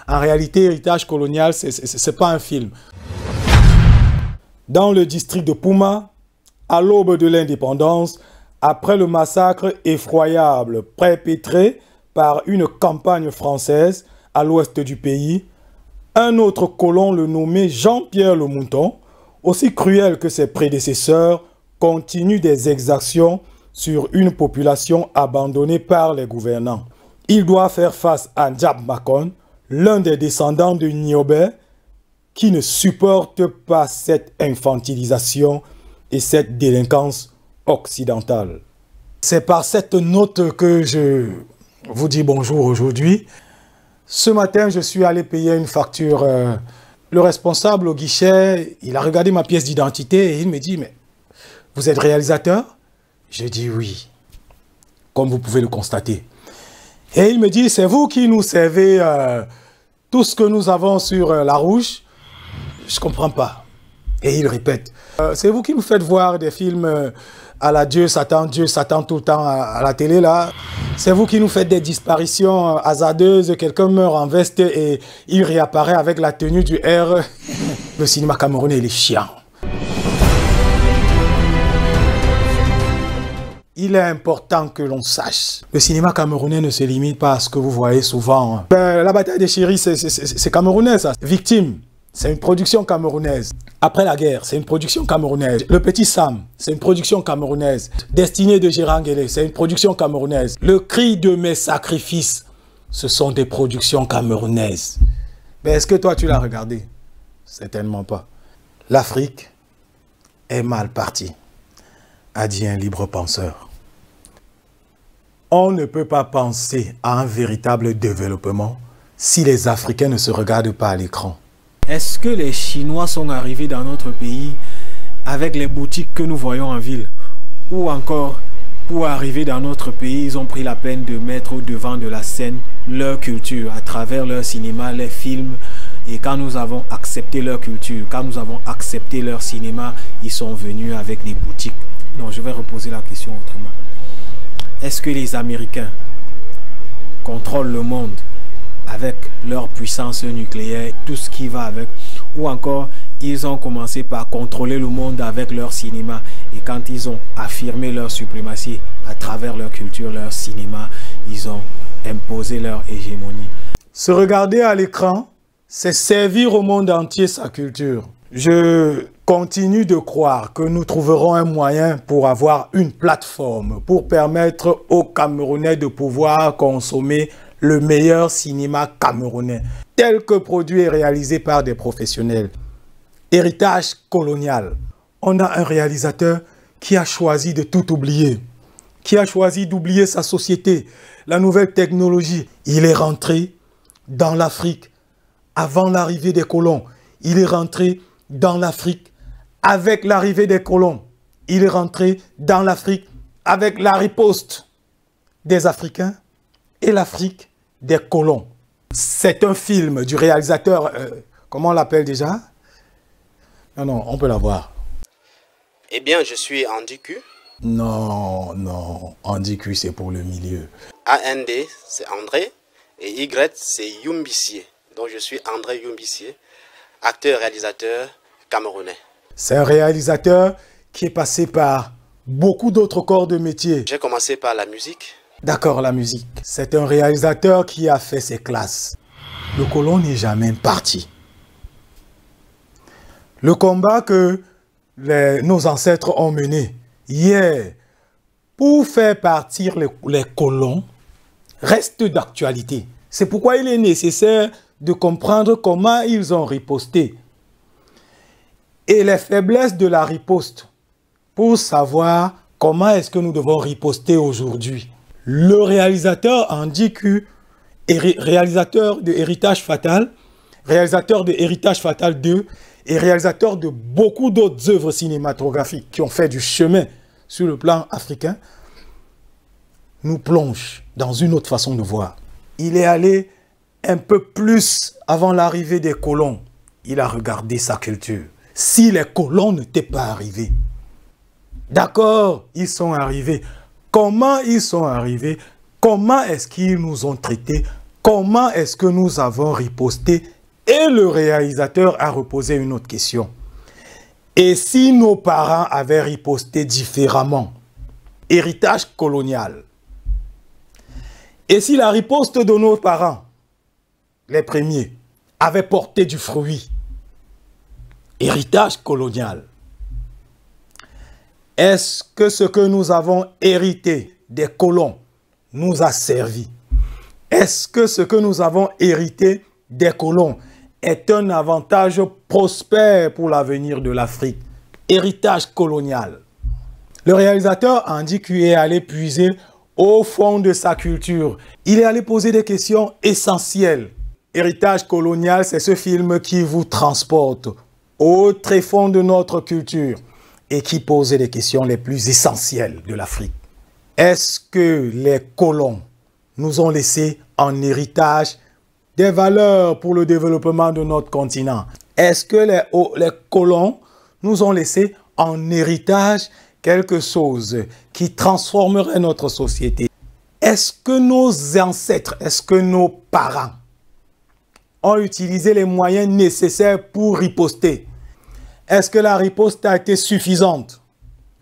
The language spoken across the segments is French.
En réalité, Héritage colonial, ce n'est pas un film. Dans le district de Pouma, à l'aube de l'indépendance, après le massacre effroyable perpétré par une campagne française à l'ouest du pays, un autre colon, le nommé Jean-Pierre Le Mouton, aussi cruel que ses prédécesseurs, continue des exactions sur une population abandonnée par les gouvernants. Il doit faire face à Ndiab Makon, l'un des descendants de Niobé, qui ne supporte pas cette infantilisation et cette délinquance occidentale. C'est par cette note que je vous dis bonjour aujourd'hui. Ce matin, je suis allé payer une facture. Le responsable au guichet, il a regardé ma pièce d'identité et il me dit « Mais vous êtes réalisateur ?» Je dis « Oui, comme vous pouvez le constater. » Et il me dit « C'est vous qui nous servez tout ce que nous avons sur la rouge ?» Je ne comprends pas. Et il répète « C'est vous qui nous faites voir des films à la Dieu Satan tout le temps à la télé là. C'est vous qui nous faites des disparitions hasardeuses. Quelqu'un meurt en veste et il réapparaît avec la tenue du R. Le cinéma camerounais, il est chiant. Il est important que l'on sache. Le cinéma camerounais ne se limite pas à ce que vous voyez souvent. La bataille des chéris, c'est camerounais ça. Victime, c'est une production camerounaise. Après la guerre, c'est une production camerounaise. Le Petit Sam, c'est une production camerounaise. Destinée de Gérard Nguélé, c'est une production camerounaise. Le Cri de mes sacrifices, ce sont des productions camerounaises. Mais est-ce que toi, tu l'as regardé? Certainement pas. L'Afrique est mal partie, a dit un libre penseur. On ne peut pas penser à un véritable développement si les Africains ne se regardent pas à l'écran. Est-ce que les Chinois sont arrivés dans notre pays avec les boutiques que nous voyons en ville? Ou encore, pour arriver dans notre pays, ils ont pris la peine de mettre au devant de la scène leur culture à travers leur cinéma, les films. Et quand nous avons accepté leur culture, quand nous avons accepté leur cinéma, ils sont venus avec des boutiques. Donc je vais reposer la question autrement. Est-ce que les Américains contrôlent le monde avec leur puissance nucléaire, tout ce qui va avec, ou encore ils ont commencé par contrôler le monde avec leur cinéma, et quand ils ont affirmé leur suprématie à travers leur culture, leur cinéma, ils ont imposé leur hégémonie. Se regarder à l'écran, c'est servir au monde entier sa culture. Je continue de croire que nous trouverons un moyen pour avoir une plateforme pour permettre aux Camerounais de pouvoir consommer le meilleur cinéma camerounais, tel que produit et réalisé par des professionnels. Héritage colonial. On a un réalisateur qui a choisi de tout oublier, qui a choisi d'oublier sa société, la nouvelle technologie. Il est rentré dans l'Afrique avant l'arrivée des colons. Il est rentré dans l'Afrique avec l'arrivée des colons. Il est rentré dans l'Afrique avec la riposte des Africains et l'Afrique des colons. C'est un film du réalisateur, comment on l'appelle déjà? Non, on peut la voir. Eh bien, je suis Andy Q. Non, Andy Q, c'est pour le milieu. AND, c'est André, et Y, c'est Yumbissier. Donc, je suis André Yumbissier, acteur-réalisateur camerounais. C'est un réalisateur qui est passé par beaucoup d'autres corps de métier. J'ai commencé par la musique. D'accord, la musique. C'est un réalisateur qui a fait ses classes. Le colon n'est jamais parti. Le combat que nos ancêtres ont mené hier pour faire partir les colons reste d'actualité. C'est pourquoi il est nécessaire de comprendre comment ils ont riposté et les faiblesses de la riposte pour savoir comment est-ce que nous devons riposter aujourd'hui. Le réalisateur Andy Q, réalisateur de Héritage Fatal, réalisateur de Héritage Fatal 2 et réalisateur de beaucoup d'autres œuvres cinématographiques qui ont fait du chemin sur le plan africain, nous plonge dans une autre façon de voir. Il est allé un peu plus avant l'arrivée des colons. Il a regardé sa culture. Si les colons n'étaient pas arrivés, d'accord, ils sont arrivés. Comment ils sont arrivés? Comment est-ce qu'ils nous ont traités? comment est-ce que nous avons riposté? Et le réalisateur a reposé une autre question. Et si nos parents avaient riposté différemment? Héritage colonial. Et si la riposte de nos parents, les premiers, avait porté du fruit? Héritage colonial. Est-ce que ce que nous avons hérité des colons nous a servi? Est-ce que ce que nous avons hérité des colons est un avantage prospère pour l'avenir de l'Afrique? Héritage colonial. Le réalisateur Andy Q est allé puiser au fond de sa culture. Il est allé poser des questions essentielles. Héritage colonial, c'est ce film qui vous transporte au tréfonds de notre culture et qui pose les questions les plus essentielles de l'Afrique. Est-ce que les colons nous ont laissé en héritage des valeurs pour le développement de notre continent? Est-ce que les colons nous ont laissé en héritage quelque chose qui transformerait notre société? Est-ce que nos ancêtres, est-ce que nos parents ont utilisé les moyens nécessaires pour riposter? Est-ce que la riposte a été suffisante?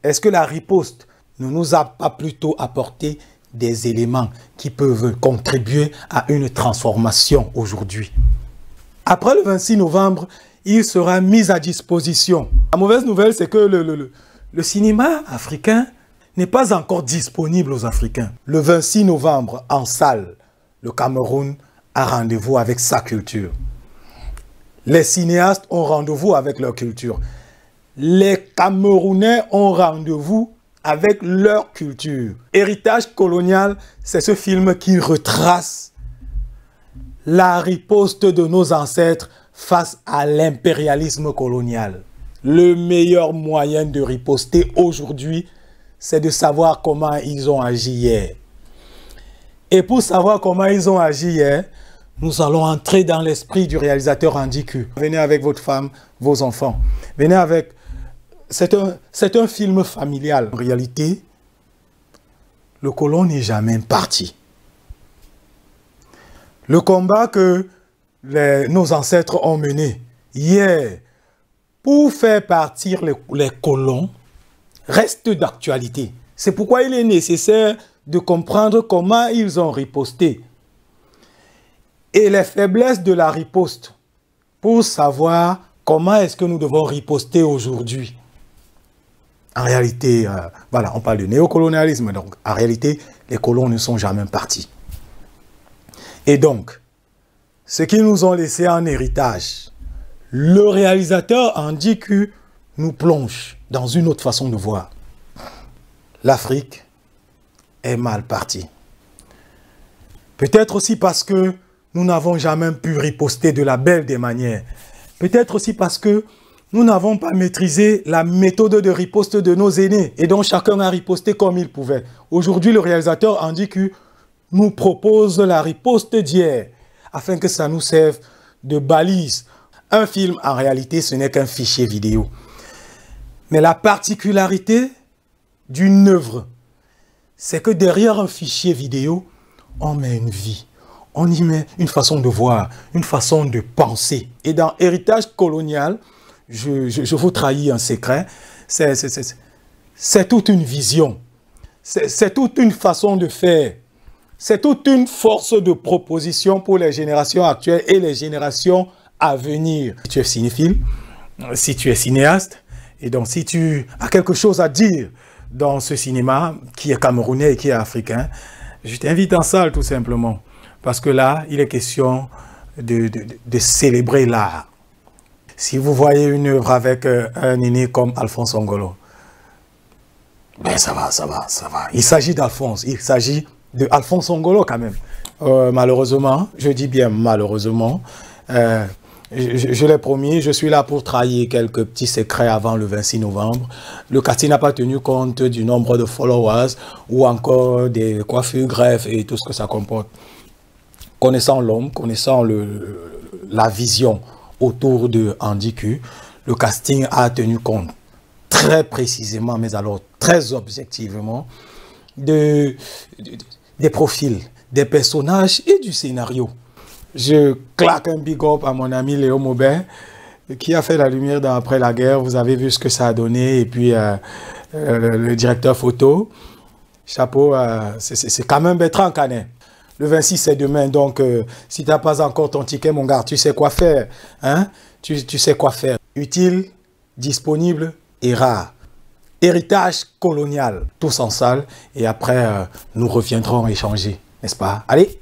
Est-ce que la riposte ne nous a pas plutôt apporté des éléments qui peuvent contribuer à une transformation aujourd'hui? Après le 26 novembre, il sera mis à disposition. La mauvaise nouvelle, c'est que le cinéma africain n'est pas encore disponible aux Africains. Le 26 novembre, en salle, le Cameroun a rendez-vous avec sa culture. Les cinéastes ont rendez-vous avec leur culture. Les Camerounais ont rendez-vous avec leur culture. Héritage colonial, c'est ce film qui retrace la riposte de nos ancêtres face à l'impérialisme colonial. Le meilleur moyen de riposter aujourd'hui, c'est de savoir comment ils ont agi hier. Et pour savoir comment ils ont agi hier, nous allons entrer dans l'esprit du réalisateur Andy Q. Venez avec votre femme, vos enfants. Venez avec... C'est un film familial. En réalité, le colon n'est jamais parti. Le combat que nos ancêtres ont mené hier pour faire partir les colons reste d'actualité. C'est pourquoi il est nécessaire de comprendre comment ils ont riposté et les faiblesses de la riposte pour savoir comment est-ce que nous devons riposter aujourd'hui. En réalité, voilà, on parle de néocolonialisme, donc en réalité, les colons ne sont jamais partis. Et donc, ce qu'ils nous ont laissé en héritage, le réalisateur Andy Q nous plonge dans une autre façon de voir. L'Afrique est mal partie. Peut-être aussi parce que nous n'avons jamais pu riposter de la belle des manières. Peut-être aussi parce que nous n'avons pas maîtrisé la méthode de riposte de nos aînés et donc chacun a riposté comme il pouvait. Aujourd'hui, le réalisateur Andy Q nous propose la riposte d'hier afin que ça nous serve de balise. Un film, en réalité, ce n'est qu'un fichier vidéo. Mais la particularité d'une œuvre, c'est que derrière un fichier vidéo, on met une vie. On y met une façon de voir, une façon de penser. Et dans Héritage colonial, je vous trahis un secret, c'est toute une vision. C'est toute une façon de faire. C'est toute une force de proposition pour les générations actuelles et les générations à venir. Si tu es cinéphile, si tu es cinéaste, et donc si tu as quelque chose à dire dans ce cinéma qui est camerounais et qui est africain, je t'invite en salle tout simplement. Parce que là, il est question de célébrer l'art. Si vous voyez une œuvre avec un aîné comme Alphonse Ongolo, ben ça va. Il s'agit d'Alphonse, il s'agit de Alphonse Ongolo quand même. Malheureusement, je dis bien malheureusement, je l'ai promis, je suis là pour trahir quelques petits secrets avant le 26 novembre. Le casting n'a pas tenu compte du nombre de followers ou encore des coiffures, greffes et tout ce que ça comporte. Connaissant l'homme, connaissant la vision autour de Andy Q, le casting a tenu compte très précisément, mais alors très objectivement, des profils, des personnages et du scénario. Je claque un big up à mon ami Léo Maubin, qui a fait la lumière dans Après la guerre. Vous avez vu ce que ça a donné. Et puis, le directeur photo. Chapeau, c'est quand même Bertrand Canet. Le 26, c'est demain. Donc, si tu n'as pas encore ton ticket, mon gars, tu sais quoi faire. Hein? Tu sais quoi faire. Utile, disponible et rare. Héritage colonial. Tous en salle. Et après, nous reviendrons échanger. N'est-ce pas? Allez!